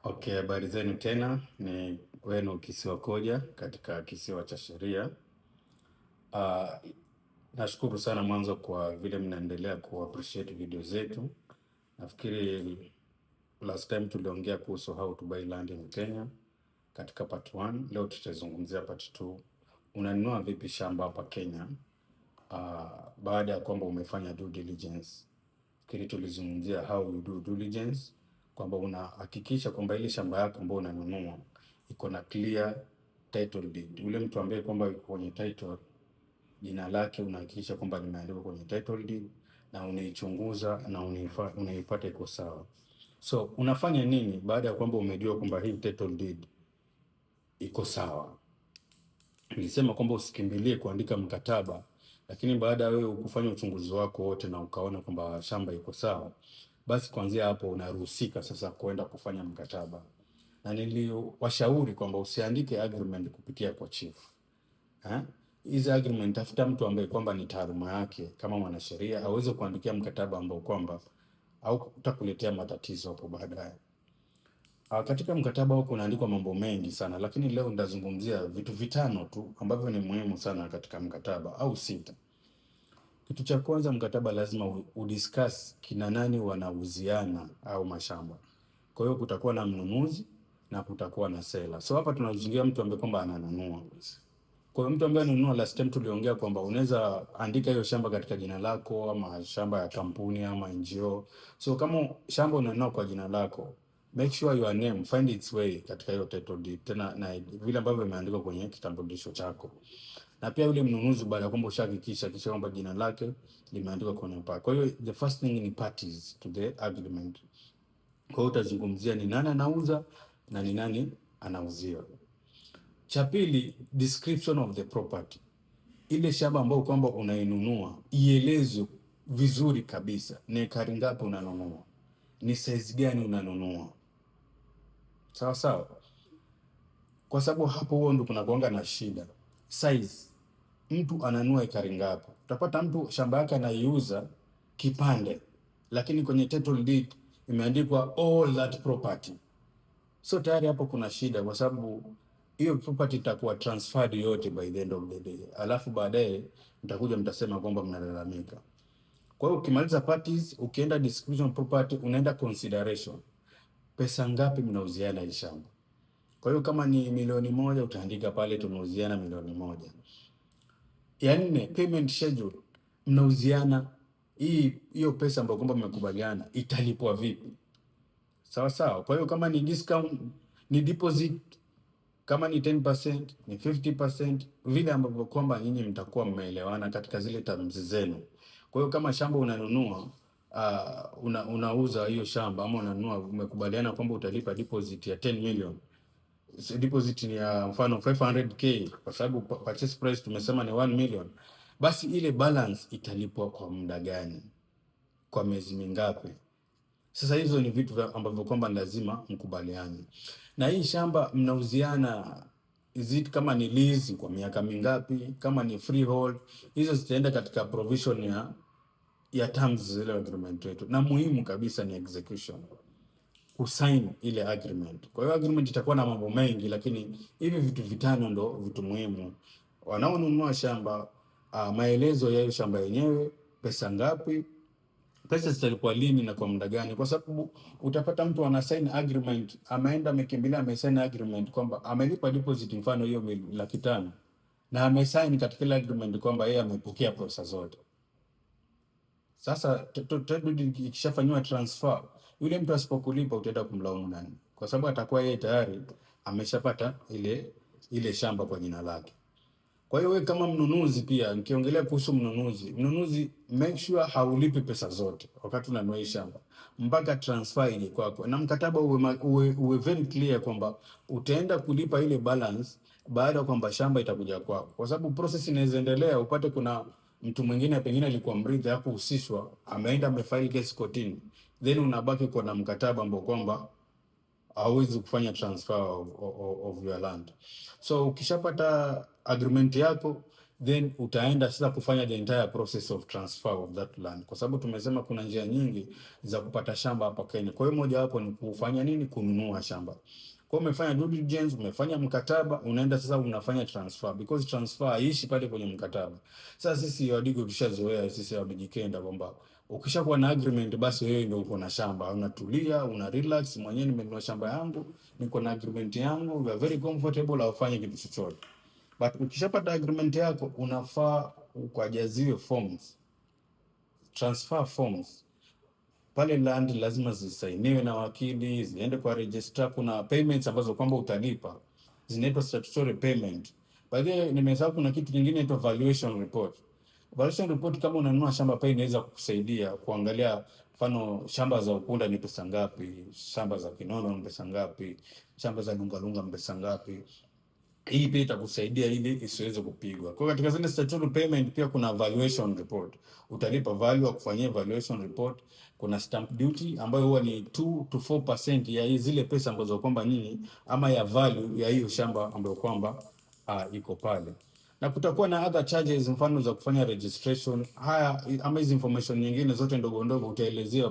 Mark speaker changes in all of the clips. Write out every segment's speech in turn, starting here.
Speaker 1: Okay, habari zenu tena, ni wenu Kisiwa Koja katika kisiwa cha sheria. Uh, Nashukuru sana mwanzo kwa vile mnaendelea ku appreciate video zetu. Nafikiri last time tuliongea kuhusu how to buy land in Kenya katika part 1. Leo tutazungumzia part 2. Unanunua vipi shamba hapa Kenya baada ya kwamba umefanya due diligence. Kile tulizungumzia how you do due diligence, kwamba unahakikisha kwamba ile shamba yako ambayo unanunua iko na clear title deed. Ule mtu ambaye kwamba yuko kwenye title, jina lake unahakikisha kwamba limeandikwa kwenye title deed na unaichunguza na unaipata iko sawa. So unafanya nini baada ya kwamba umejua kwamba hii title deed iko sawa? Nilisema kwamba usikimbilie kuandika mkataba, lakini baada ya wewe kufanya uchunguzi wako wote na ukaona kwamba shamba iko sawa, basi kuanzia hapo unaruhusika sasa kwenda kufanya mkataba. Na niliwashauri kwamba usiandike agreement kupitia kwa chief. Hizi agreement, tafuta mtu ambaye kwamba ni taaluma yake kama mwanasheria aweze kuandikia mkataba ambao kwamba au utakuletea matatizo hapo baadaye. Katika mkataba huko kunaandikwa mambo mengi sana, lakini leo nitazungumzia vitu vitano tu ambavyo ni muhimu sana katika mkataba au sita. Kitu cha kwanza, mkataba lazima udiscuss kina nani wanauziana au mashamba. Kwa hiyo kutakuwa na mnunuzi na kutakuwa na seller. So hapa tunazungumzia mtu ambaye kwamba ananunua. Kwa hiyo mtu ambaye ananunua, last time tuliongea kwamba unaweza andika hiyo shamba katika jina lako ama shamba ya kampuni ama NGO. So kama shamba unanunua kwa jina lako, make sure your name find its way katika hiyo title deed, tena na vile ambavyo imeandikwa kwenye kitambulisho chako. Na pia yule mnunuzi, baada ya kwamba ushahakikisha kisha kwamba jina lake limeandikwa kwenye paa. Kwa hiyo the first thing ni parties to the agreement. Kwa hiyo utazungumzia ni nani anauza na ni nani anauziwa. Cha pili, description of the property. Ile shamba ambayo kwamba unainunua ielezwe vizuri kabisa. Ni ekari ngapi unanunua? Ni size gani unanunua? Sawa sawa. Kwa sababu hapo huo ndo kunakuanga na shida. Size. Mtu ananunua ekari ngapi? Utapata mtu shamba yake anaiuza kipande, lakini kwenye title deed imeandikwa all that property. So tayari hapo kuna shida, kwa sababu hiyo property itakuwa transferred yote by the end of the day. Alafu baadaye mtakuja mtasema kwamba mnalalamika. Kwa hiyo ukimaliza parties, ukienda description property, unaenda consideration. Pesa ngapi mnauziana hii shamba? Kwa hiyo kama ni 1,000,000 utaandika pale tunauziana 1,000,000. Ya nne, payment schedule. Mnauziana hiyo pesa ambayo kwamba mmekubaliana italipwa vipi? Sawa sawa. Kwa hiyo kama ni discount, ni deposit, kama ni 10%, ni 50%, vile ambavyo kwamba nyinyi mtakuwa mmeelewana katika zile terms zenu. Kwa hiyo kama shamba unanunua, unauza hiyo shamba ama unanunua, umekubaliana kwamba utalipa deposit ya 10 million. Deposit ni ya mfano 500k, kwa sababu purchase price tumesema ni 1 million. Basi ile balance italipwa kwa muda gani? Kwa miezi mingapi? Sasa hizo ni vitu ambavyo kwamba lazima mkubaliane. Na hii shamba mnauziana, kama ni lease kwa miaka mingapi, kama ni freehold, hizo zitaenda katika provision ya terms zile agreement yetu. Na muhimu kabisa ni execution, kusign ile agreement. Kwa hiyo agreement itakuwa na mambo mengi, lakini hivi vitu vitano ndo vitu muhimu. Wanaonunua shamba, maelezo ya hiyo shamba yenyewe, pesa ngapi, pesa zitalipwa lini na kwa muda gani, kwa sababu utapata mtu ana sign agreement, ameenda amekimbilia amesign agreement kwamba amelipa deposit mfano hiyo 500,000 na amesign katika ile agreement kwamba yeye amepokea pesa zote. Sasa ikishafanywa transfer, yule mtu asipokulipa utaenda kumlaumu nani? Kwa sababu atakuwa yeye tayari ameshapata ile shamba kwa jina lake. Kwa hiyo wewe kama mnunuzi pia, nikiongelea kuhusu mnunuzi, make sure haulipi pesa zote wakati unanunua hii shamba mpaka transfer ile kwako, na mkataba uwe very clear kwamba utaenda kulipa ile balance baada ya kwamba shamba itakuja kwako, kwa sababu process inaweza endelea, upate kuna mtu mwingine pengine alikuwa mrithi hapo husishwa, ameenda amefile case kotini, then unabaki kwa na mkataba ambao kwamba hauwezi kufanya transfer of your land. So ukishapata agreement yako, then utaenda sasa kufanya the entire process of transfer of that land, kwa sababu tumesema kuna njia nyingi za kupata shamba hapa Kenya. Kwa hiyo moja wapo ni kufanya nini? Kununua shamba. Kwa hiyo umefanya due diligence, umefanya mkataba, unaenda sasa unafanya transfer, because transfer haishi pale kwenye mkataba. Sasa sisi Wadigo tushazoea, sisi Wamijikenda, kwamba ukishakuwa na agreement basi wewe ndio uko na shamba, unatulia, una relax, mwenyewe nimenunua shamba yangu, niko na agreement yangu, we are very comfortable, aufanye kitu chochote. But ukishapata agreement yako unafaa ukajaziwe forms, transfer forms. Pale land lazima zisainiwe na wakili, ziende kwa registrar. Kuna payments ambazo kwamba utalipa, zinaitwa statutory payment. By the way, nimesahau kuna kitu kingine inaitwa valuation report. Valuation report, kama unanunua shamba pale, inaweza kukusaidia kuangalia mfano shamba za Ukunda ni pesa ngapi, shamba za Kinono ni pesa ngapi, shamba za Lungalunga ni pesa ngapi. Hii pia itakusaidia ili isiweze kupigwa. Kwa katika zile statutory payment pia kuna valuation report. Utalipa value, kufanyia valuation report. Kuna stamp duty ambayo huwa ni 2 to 4% ya zile pesa ambazo kwamba nini, ama ya value ya hiyo shamba ambayo kwamba iko pale. Na kutakuwa na other charges, mfano za kufanya registration. Haya ama hizi information nyingine zote ndogo ndogo utaelezewa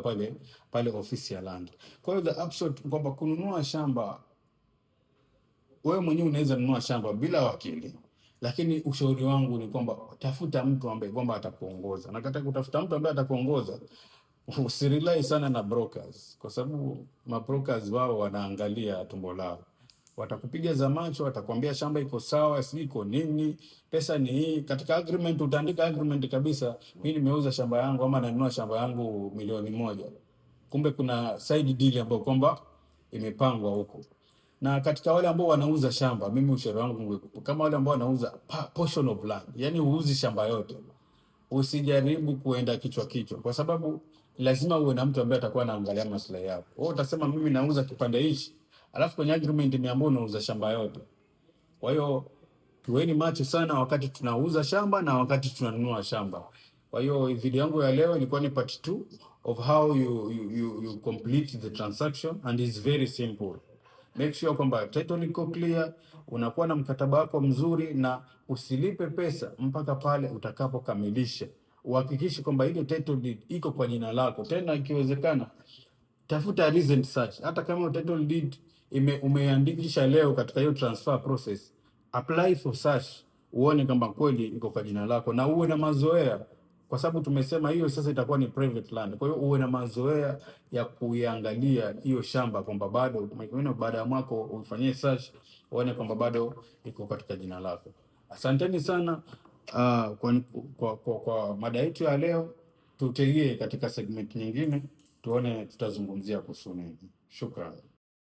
Speaker 1: pale ofisi ya land. Kwa hiyo the upshot kwamba kununua shamba, wewe mwenyewe unaweza nunua shamba bila wakili, lakini ushauri wangu ni kwamba tafuta mtu ambaye kwamba atakuongoza. Na katika kutafuta mtu ambaye atakuongoza, usirely sana na brokers, kwa sababu mabrokers wao wanaangalia tumbo lao. Watakupiga za macho, watakwambia shamba iko sawa, si iko nini, pesa ni hii. Katika agreement utaandika agreement kabisa, mimi nimeuza shamba yangu ama nanunua shamba yangu milioni 1. Kumbe kuna side deal ambayo kwamba imepangwa huko. Na katika wale ambao wanauza shamba, mimi ushauri wangu kama wale ambao wanauza portion of land, yani uuzi shamba yote, usijaribu kuenda kichwa kichwa, kwa sababu lazima uwe na mtu ambaye atakuwa anaangalia maslahi yako. Wewe utasema mimi nauza kipande hichi, alafu kwenye agreement nimeambiwa unauza shamba yote. Kwa hiyo tuweni macho sana wakati tunauza shamba na wakati tunanunua shamba. Kwa hiyo video yangu ya leo ilikuwa ni part 2 of how you complete the transaction, and it's very simple. Make sure kwamba title iko clear, unakuwa na mkataba wako mzuri, na usilipe pesa mpaka pale utakapokamilisha. Uhakikishe kwamba ile title deed iko kwa jina lako. Tena ikiwezekana tafuta recent search. Hata kama title deed umeandikisha leo katika hiyo transfer process, apply for search uone kama kweli iko kwa jina lako, na uwe na mazoea, kwa sababu tumesema hiyo sasa itakuwa ni private land. Kwa hiyo uwe na mazoea ya kuiangalia hiyo shamba kwamba bado baada ya mwaka ufanyie search uone kwamba bado iko katika jina lako. Asanteni sana kwa mada yetu ya leo. Tutegee katika segment nyingine tuone tutazungumzia kuhusu nini. Shukrani.